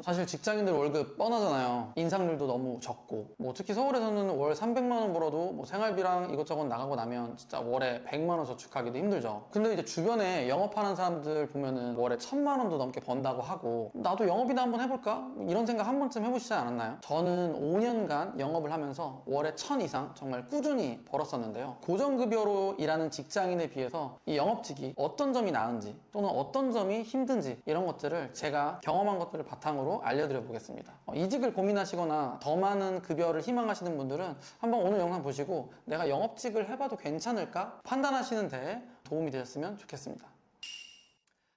사실 직장인들 월급 뻔하잖아요. 인상률도 너무 적고 뭐 특히 서울에서는 월 300만 원 벌어도 뭐 생활비랑 이것저것 나가고 나면 진짜 월에 100만 원 저축하기도 힘들죠. 근데 이제 주변에 영업하는 사람들 보면은 월에 1000만 원도 넘게 번다고 하고 나도 영업이나 한번 해볼까? 이런 생각 한 번쯤 해보시지 않았나요? 저는 5년간 영업을 하면서 월에 1000 이상 정말 꾸준히 벌었었는데요. 고정급여로 일하는 직장인에 비해서 이 영업직이 어떤 점이 나은지 또는 어떤 점이 힘든지 이런 것들을 제가 경험한 것들을 바탕으로 알려드려 보겠습니다. 이직을 고민하시거나 더 많은 급여를 희망하시는 분들은 한번 오늘 영상 보시고 내가 영업직을 해봐도 괜찮을까 판단하시는 데 도움이 되셨으면 좋겠습니다.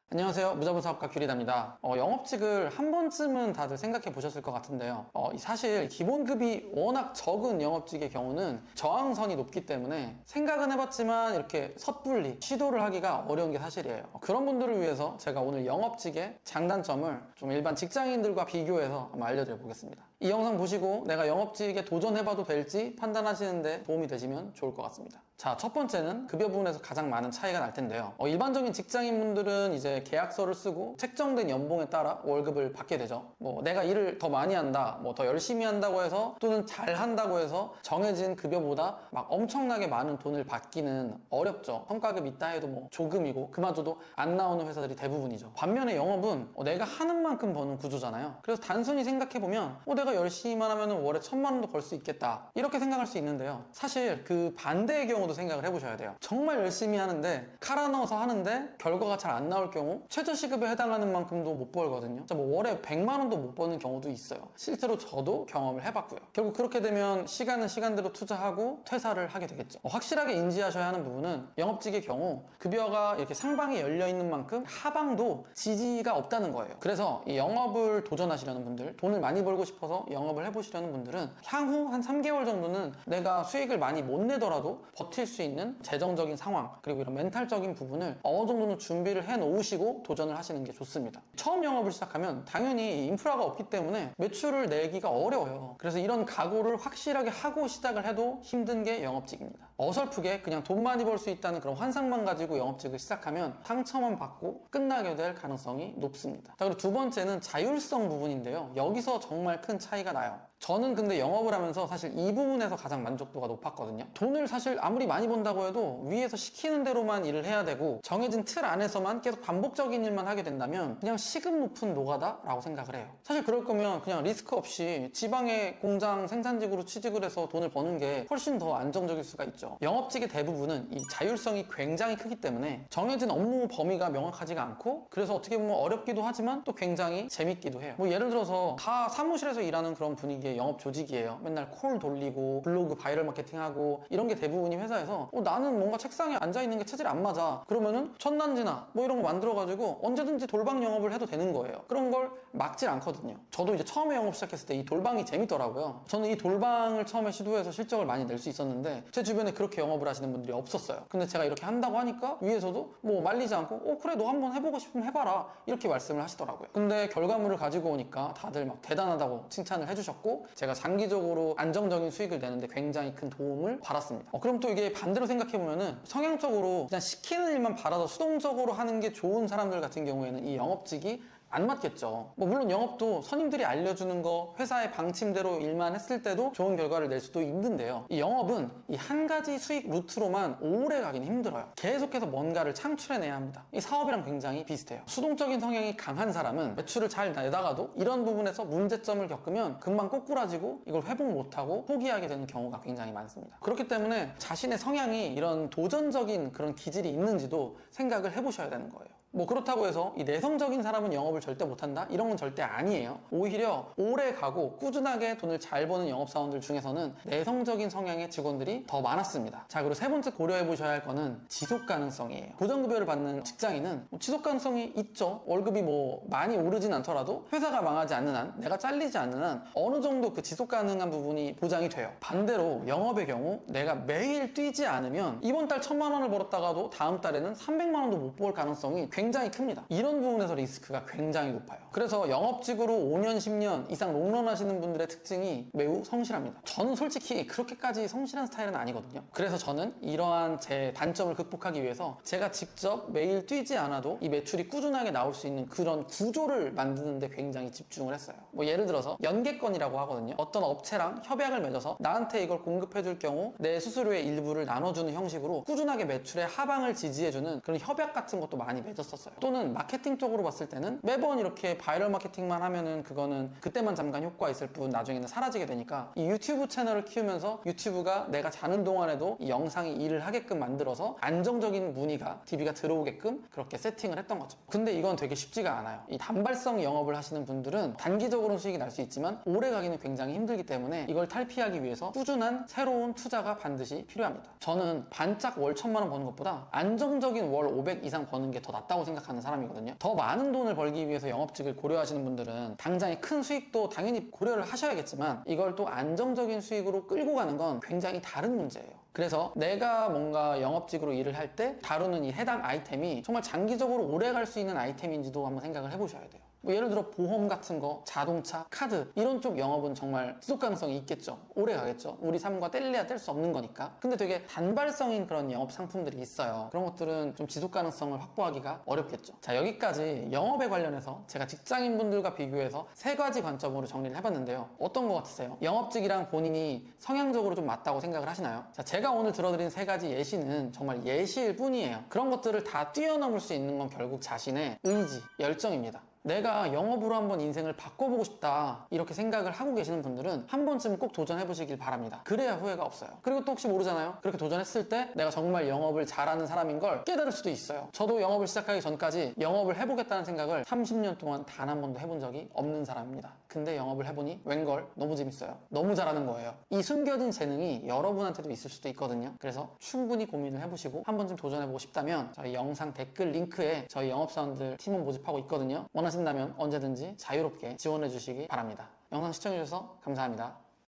안녕하세요. 무자본 사업가 규리다입니다. 영업직을 한 번쯤은 다들 생각해 보셨을 것 같은데요. 사실 기본급이 워낙 적은 영업직의 경우는 저항선이 높기 때문에 생각은 해봤지만 이렇게 섣불리 시도를 하기가 어려운 게 사실이에요. 그런 분들을 위해서 제가 오늘 영업직의 장단점을 좀 일반 직장인들과 비교해서 한번 알려드려 보겠습니다. 이 영상 보시고 내가 영업직에 도전해봐도 될지 판단하시는데 도움이 되시면 좋을 것 같습니다. 자, 첫 번째는 급여 부분에서 가장 많은 차이가 날 텐데요. 일반적인 직장인분들은 이제 계약서를 쓰고 책정된 연봉에 따라 월급을 받게 되죠. 뭐 내가 일을 더 많이 한다, 뭐 더 열심히 한다고 해서 또는 잘 한다고 해서 정해진 급여보다 막 엄청나게 많은 돈을 받기는 어렵죠. 성과급 있다 해도 뭐 조금이고 그마저도 안 나오는 회사들이 대부분이죠. 반면에 영업은 내가 하는 만큼 버는 구조잖아요. 그래서 단순히 생각해보면 내가 열심히만 하면 월에 1000만 원도 벌 수 있겠다 이렇게 생각할 수 있는데요. 사실 그 반대의 경우도 생각을 해보셔야 돼요. 정말 열심히 하는데 칼아 넣어서 하는데 결과가 잘 안 나올 경우 최저시급에 해당하는 만큼도 못 벌거든요. 뭐 월에 100만 원도 못 버는 경우도 있어요. 실제로 저도 경험을 해봤고요. 결국 그렇게 되면 시간은 시간대로 투자하고 퇴사를 하게 되겠죠. 확실하게 인지하셔야 하는 부분은 영업직의 경우 급여가 이렇게 상방이 열려있는 만큼 하방도 지지가 없다는 거예요. 그래서 이 영업을 도전하시려는 분들, 돈을 많이 벌고 싶어서 영업을 해보시려는 분들은 향후 한 3개월 정도는 내가 수익을 많이 못 내더라도 버틸 수 있는 재정적인 상황 그리고 이런 멘탈적인 부분을 어느 정도는 준비를 해 놓으시고 도전을 하시는 게 좋습니다. 처음 영업을 시작하면 당연히 인프라가 없기 때문에 매출을 내기가 어려워요. 그래서 이런 각오를 확실하게 하고 시작을 해도 힘든 게 영업직입니다. 어설프게 그냥 돈 많이 벌 수 있다는 그런 환상만 가지고 영업직을 시작하면 상처만 받고 끝나게 될 가능성이 높습니다. 자, 그리고 두 번째는 자율성 부분인데요. 여기서 정말 큰 차이가 나요. 저는 근데 영업을 하면서 사실 이 부분에서 가장 만족도가 높았거든요. 돈을 사실 아무리 많이 번다고 해도 위에서 시키는 대로만 일을 해야 되고 정해진 틀 안에서만 계속 반복적인 일만 하게 된다면 그냥 시급 높은 노가다라고 생각을 해요. 사실 그럴 거면 그냥 리스크 없이 지방의 공장 생산직으로 취직을 해서 돈을 버는 게 훨씬 더 안정적일 수가 있죠. 영업직의 대부분은 이 자율성이 굉장히 크기 때문에 정해진 업무 범위가 명확하지가 않고 그래서 어떻게 보면 어렵기도 하지만 또 굉장히 재밌기도 해요. 뭐 예를 들어서 다 사무실에서 일하는 그런 분위기 영업 조직이에요. 맨날 콜 돌리고 블로그 바이럴 마케팅하고 이런 게 대부분이 회사에서 나는 뭔가 책상에 앉아있는 게 체질이 안 맞아. 그러면은 천단지나 뭐 이런 거 만들어가지고 언제든지 돌방 영업을 해도 되는 거예요. 그런 걸 막질 않거든요. 저도 이제 처음에 영업 시작했을 때 이 돌방이 재밌더라고요. 저는 이 돌방을 처음에 시도해서 실적을 많이 낼 수 있었는데 제 주변에 그렇게 영업을 하시는 분들이 없었어요. 근데 제가 이렇게 한다고 하니까 위에서도 뭐 말리지 않고 그래 너 한번 해보고 싶으면 해봐라 이렇게 말씀을 하시더라고요. 근데 결과물을 가지고 오니까 다들 막 대단하다고 칭찬을 해주셨고 제가 장기적으로 안정적인 수익을 내는데 굉장히 큰 도움을 받았습니다. 그럼 또 이게 반대로 생각해보면은 성향적으로 그냥 시키는 일만 받아서 수동적으로 하는 게 좋은 사람들 같은 경우에는 이 영업직이 안 맞겠죠. 뭐 물론 영업도 선임들이 알려주는 거 회사의 방침대로 일만 했을 때도 좋은 결과를 낼 수도 있는데요. 이 영업은 이 한 가지 수익 루트로만 오래 가긴 힘들어요. 계속해서 뭔가를 창출해내야 합니다. 이 사업이랑 굉장히 비슷해요. 수동적인 성향이 강한 사람은 매출을 잘 내다가도 이런 부분에서 문제점을 겪으면 금방 꼬꾸라지고 이걸 회복 못하고 포기하게 되는 경우가 굉장히 많습니다. 그렇기 때문에 자신의 성향이 이런 도전적인 그런 기질이 있는지도 생각을 해보셔야 되는 거예요. 뭐 그렇다고 해서 이 내성적인 사람은 영업을 절대 못한다? 이런 건 절대 아니에요. 오히려 오래 가고 꾸준하게 돈을 잘 버는 영업사원들 중에서는 내성적인 성향의 직원들이 더 많았습니다. 자, 그리고 세 번째 고려해 보셔야 할 거는 지속 가능성이에요. 고정급여를 받는 직장인은 지속 가능성이 있죠. 월급이 뭐 많이 오르진 않더라도 회사가 망하지 않는 한, 내가 잘리지 않는 한 어느 정도 그 지속 가능한 부분이 보장이 돼요. 반대로 영업의 경우 내가 매일 뛰지 않으면 이번 달 1000만 원을 벌었다가도 다음 달에는 300만 원도 못 벌 가능성이 굉장히 큽니다. 이런 부분에서 리스크가 굉장히 높아요. 그래서 영업직으로 5년, 10년 이상 롱런 하시는 분들의 특징이 매우 성실합니다. 저는 솔직히 그렇게까지 성실한 스타일은 아니거든요. 그래서 저는 이러한 제 단점을 극복하기 위해서 제가 직접 매일 뛰지 않아도 이 매출이 꾸준하게 나올 수 있는 그런 구조를 만드는데 굉장히 집중을 했어요. 뭐 예를 들어서 연계권이라고 하거든요. 어떤 업체랑 협약을 맺어서 나한테 이걸 공급해줄 경우 내 수수료의 일부를 나눠주는 형식으로 꾸준하게 매출의 하방을 지지해주는 그런 협약 같은 것도 많이 맺었었어요. 또는 마케팅 쪽으로 봤을 때는 매번 이렇게 바이럴 마케팅만 하면은 그거는 그때만 잠깐 효과 있을 뿐 나중에는 사라지게 되니까 이 유튜브 채널을 키우면서 유튜브가 내가 자는 동안에도 이 영상이 일을 하게끔 만들어서 안정적인 문의가 TV가 들어오게끔 그렇게 세팅을 했던 거죠. 근데 이건 되게 쉽지가 않아요. 이 단발성 영업을 하시는 분들은 단기적으로는 수익이 날 수 있지만 오래 가기는 굉장히 힘들기 때문에 이걸 탈피하기 위해서 꾸준한 새로운 투자가 반드시 필요합니다. 저는 반짝 월 1,000만 원 버는 것보다 안정적인 월 500 이상 버는 게 더 낫다고 생각하는 사람이거든요. 더 많은 돈을 벌기 위해서 영업직을 고려하시는 분들은 당장의 큰 수익도 당연히 고려를 하셔야겠지만 이걸 또 안정적인 수익으로 끌고 가는 건 굉장히 다른 문제예요. 그래서 내가 뭔가 영업직으로 일을 할 때 다루는 이 해당 아이템이 정말 장기적으로 오래 갈 수 있는 아이템인지도 한번 생각을 해보셔야 돼요. 뭐 예를 들어 보험 같은 거, 자동차, 카드 이런 쪽 영업은 정말 지속 가능성이 있겠죠. 오래 가겠죠. 우리 삶과 뗄래야 뗄 수 없는 거니까. 근데 되게 단발성인 그런 영업 상품들이 있어요. 그런 것들은 좀 지속 가능성을 확보하기가 어렵겠죠. 자, 여기까지 영업에 관련해서 제가 직장인분들과 비교해서 세 가지 관점으로 정리를 해봤는데요. 어떤 것 같으세요? 영업직이랑 본인이 성향적으로 좀 맞다고 생각을 하시나요? 자, 제가 오늘 들어드린 세 가지 예시는 정말 예시일 뿐이에요. 그런 것들을 다 뛰어넘을 수 있는 건 결국 자신의 의지, 열정입니다. 내가 영업으로 한번 인생을 바꿔보고 싶다 이렇게 생각을 하고 계시는 분들은 한 번쯤 꼭 도전해보시길 바랍니다. 그래야 후회가 없어요. 그리고 또 혹시 모르잖아요. 그렇게 도전했을 때 내가 정말 영업을 잘하는 사람인 걸 깨달을 수도 있어요. 저도 영업을 시작하기 전까지 영업을 해보겠다는 생각을 30년 동안 단 한 번도 해본 적이 없는 사람입니다. 근데 영업을 해보니 웬걸 너무 재밌어요. 너무 잘하는 거예요. 이 숨겨진 재능이 여러분한테도 있을 수도 있거든요. 그래서 충분히 고민을 해보시고 한 번쯤 도전해보고 싶다면 저희 영상 댓글 링크에 저희 영업사원들 팀원 모집하고 있거든요. 원하신다면 언제든지 자유롭게 지원해 주시기 바랍니다. 영상 시청해주셔서 감사합니다.